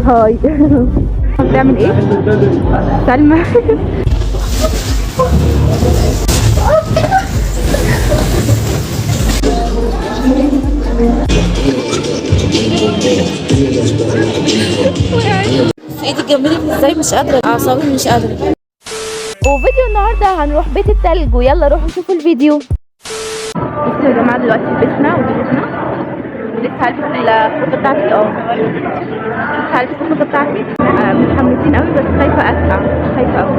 هاي. بتعمل ايه سلمى؟ ايدي جنبي ازاي؟ مش قادره، اعصابي مش قادره. وفيديو النهارده هنروح بيت التلج، ويلا روحوا شوفوا الفيديو. بصوا يا جماعه دلوقتي لبسنا وجهزنا، لسه هلبس الفوطه بتاعتي. لسه هلبس الفوطه بتاعتي. متحمسين قوي بس خايفه اسقع، خايفه قوي.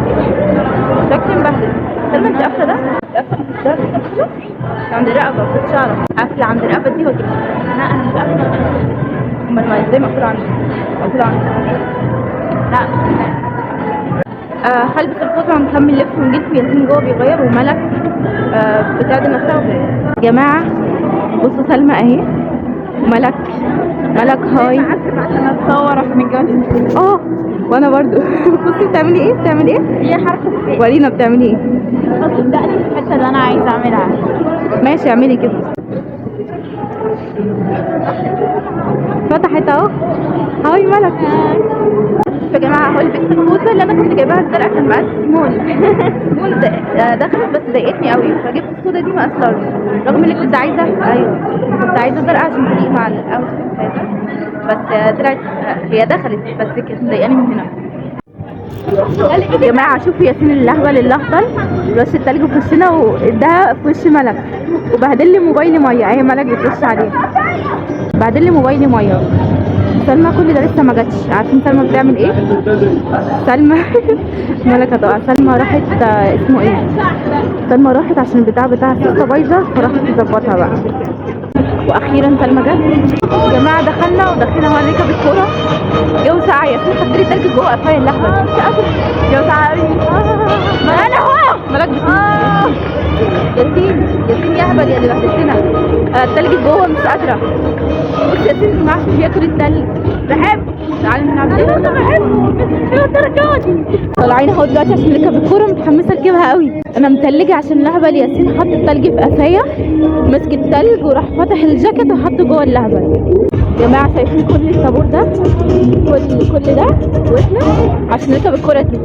شكلي مبهدل. سلمى انت قافله ده؟ قافله عند الرقبه، كنتش اعرف قافله عند الرقبه دي ولا لا؟ انا مش قافله. امال ما ازاي مقفوله عندي؟ مقفوله عندي. لا. هلبس الفوطه ونكمل لبس ونجيب ياسين جوه بيغير، وملك بتعدل نفسها. يا جماعه بصوا سلمى اهي، وملك هاي. عشان اتصور عشان الجواز. وانا برضو. بصي بتعملي ايه؟ هي حركه. ورينا بتعملي ايه. ابدأني في الحته اللي انا عايزه اعملها. ماشي اعملي كده. فتحت اهو. هاي ملك. يا جماعه اهو لبست الفوطه اللي انا كنت جايباها الزرقاء، كان مقاس سمول. سمول دخلت بس ضايقتني قوي، فجبت الفوطه دي مقاس لارج، رغم اني كنت عايزه كنت عايزه زرقاء عشان تليق مع الاوتفيت بس طلعت هي دخلت بس كانت مضايقاني من هنا. يا جماعه شوفوا ياسين اللهبل الاخضر رش التلج في وشنا واداها في وش ملك، وبهدل لي موبايلي ميه. اهي ملك بترش عليه، بهدل لي موبايلي ميه. سلمى كل ده لسه ما جاتش. عارفين سلمى بتعمل ايه؟ سلمى ملك هتقع. سلمى راحت اسمه ايه؟ سلمى راحت عشان البتاع بتاعها السوسته بايظه، فراحت تظبطها بقى. واخيرا سلمى جت. يا جماعه دخلنا ودخلنا هو نركب الكوره. جو ساعه. ياسين حط لي تلج جوه قفايا اللحمه. جو ساعه قوي. انا اهو ملك ياسين يهبل يا اللي بهدلتنا. التلج جوه مش قادره. بص ياسين ما عادش بياكل التلج. بحب. تعالي نلعب. انا بحبه بس درجاتي. طالعين اهو دلوقتي عشان نركب الكوره، متحمسه اركبها قوي. انا متلجه عشان لهبل ياسين حط التلج في قفايا، مسك التلج وراح فتح الجاكيت وحطه جوه اللهبل. يا جماعه شايفين كل الطابور ده؟ كل ده واحنا عشان نركب الكوره دي.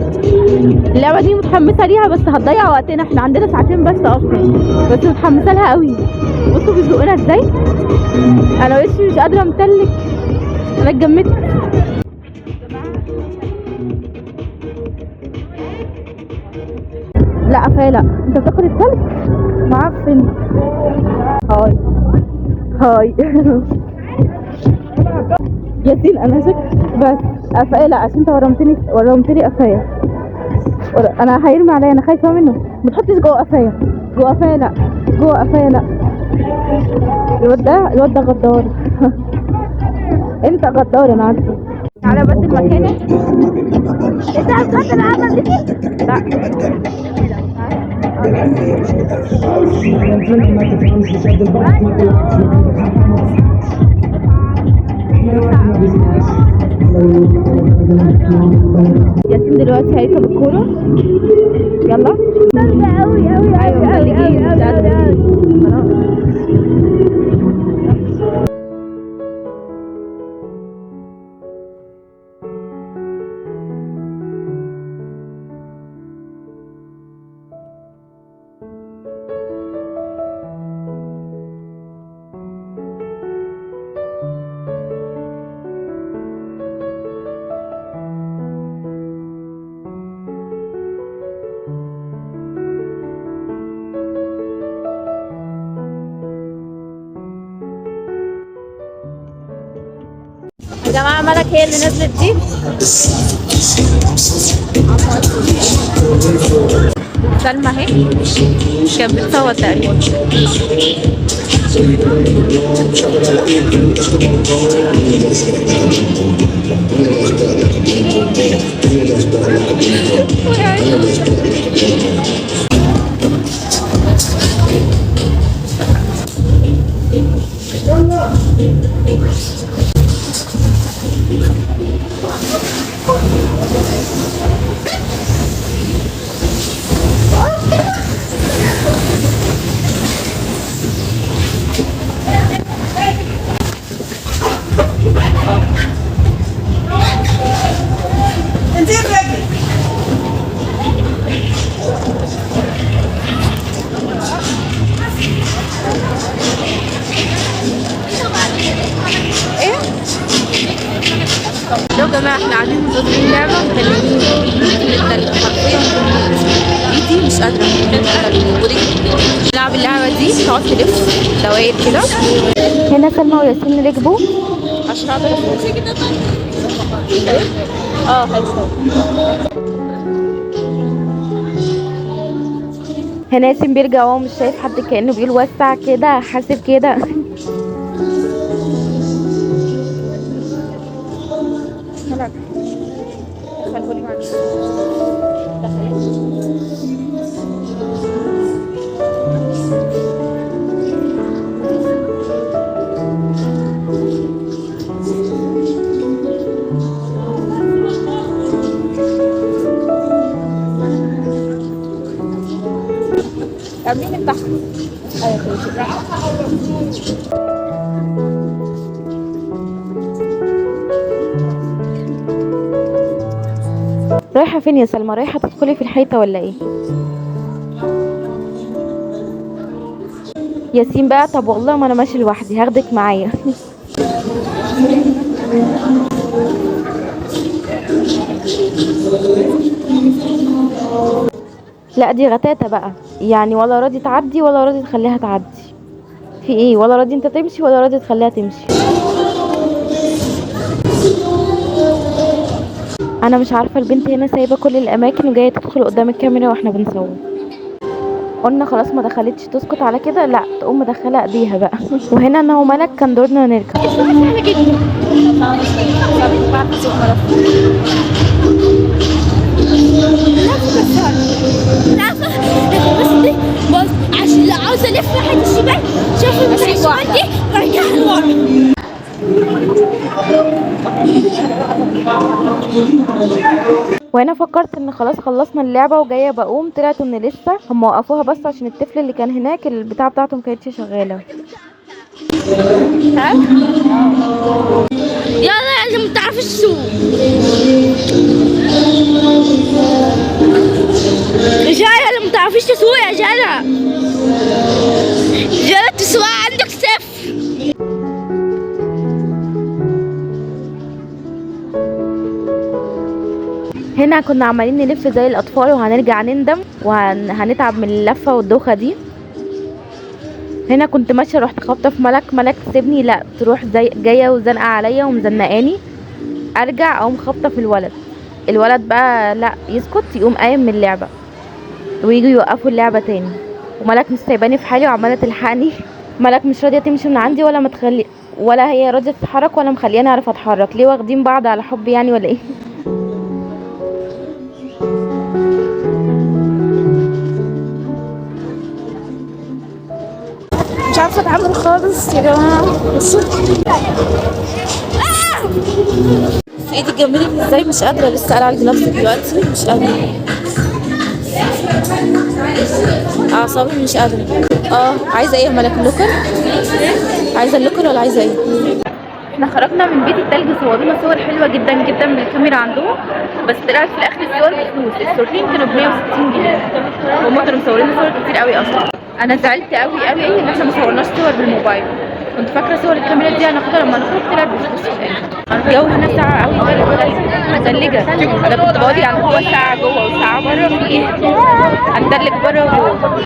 اللعبه دي متحمسه ليها بس هتضيع وقتنا، احنا عندنا ساعتين بس اصلا، بس متحمسه لها قوي. بصوا بيزقونا ازاي. انا وشي مش قادره متلج، انا اتجمدت. لا قفايا لا. انت بتاخد التلج معفن. هاي ياسين انا شك بس قفايا لا، عشان انت ورمتني قفايا. انا هيرمي عليا، انا خايفه منه. ما تحطش جوه قفايا. لا. الواد ده غدار. انت غدار انا عارفه. تعالى بدل مكانك. انت هتغدر العمل دي؟ لا. ياسين دلوقتي هيركب الكورة. يلا. قوي يا جماعة ملك هي اللي نزلت دي. سلمى اهي كانت بتصور تقريبا. يا جماعه احنا قاعدين منتظرين لعبه مكلمين من التلج حرفيا. ايدي مش قادره من التلج ورجلي. نلعب اللعبه دي تقعد تلف دوائر كده. هنا سلمى وياسين ركبوا عشان اقدر افوز. حلو. هنا ياسين بيرجع وهو مش شايف حد كأنه بيقول وسع كده حاسب كده. مين من تحت؟ رايحة فين يا سلمى؟ رايحة تدخلي في الحيطة ولا ايه؟ ياسين بقى طب والله ما انا ماشي لوحدي هاخدك معايا. لا دي غتاتة بقى، يعني ولا راضي تعدي ولا راضي تخليها تعدي. في ايه؟ ولا راضي انت تمشي ولا راضي تخليها تمشي. انا مش عارفة البنت هنا سايبة كل الاماكن وجاية تدخل قدام الكاميرا واحنا بنصور. قلنا خلاص ما دخلتش تسكت على كده، لا تقوم مدخله ايديها بقى. وهنا انا وملك كان دورنا نركب. سهله جدا. بص عشان لو عاوزه الف ناحيه الشمال شوفوا الشمال دي برجعها لورا. وانا فكرت ان خلاص خلصنا اللعبه وجايه بقوم، طلعت ان لسه هم وقفوها بس عشان الطفل اللي كان هناك البتاع بتاعته ما كانتش شغاله. يلا يا اللي ما تعرفش تسوق جاله، اللي ما تعرفيش تسوق يا جاله، جاله تسوق عندك صفر. هنا كنا عمالين نلف زي الاطفال وهنرجع نندم وهنتعب من اللفه والدوخه دي. هنا كنت ماشيه رحت خابطه في ملك تسيبني، لا تروح زي جايه وزنقه عليا ومزنقاني، ارجع اقوم خابطه في الولد بقى لا يسكت يقوم قايم من اللعبه ويجوا يوقفوا اللعبه تاني، وملك مش سايباني في حالي وعماله تلحقني. ملك مش راضيه تمشي من عندي ولا هي راضيه تتحرك ولا مخلياني اعرف اتحرك. ليه واخدين بعض على حب يعني ولا ايه؟ مش عارفه اتعامل خالص يا جماعه. بصوا في ايدي الجميل ازاي، مش قادره لسه اعالج نفسي دلوقتي، مش قادره اعصابي مش قادره. عايزه ايه يا ملك؟ اللوكر؟ عايزه اللوكر ولا عايزه ايه؟ احنا خرجنا من بيت التلج صورونا صور حلوه جدا جدا من الكاميرا عندهم، بس طلعت في الاخر الصور بفلوس. الصورتين كانوا ب 160 جنيه وهم كانوا مصورين صور كتير قوي اصلا. انا زعلت قوي قوي ان احنا ما صورناش صور بالموبايل. كنت فاكره صور الكاميرا دي هناخدها لما نخرج، طلعت بفلوس في الاخر. الجو هنا ساقع قوي متلجه. انا كنت بقعد يعني جوه ساعه جوه وساعه بره، في ايه؟ هنتلج بره وجوه.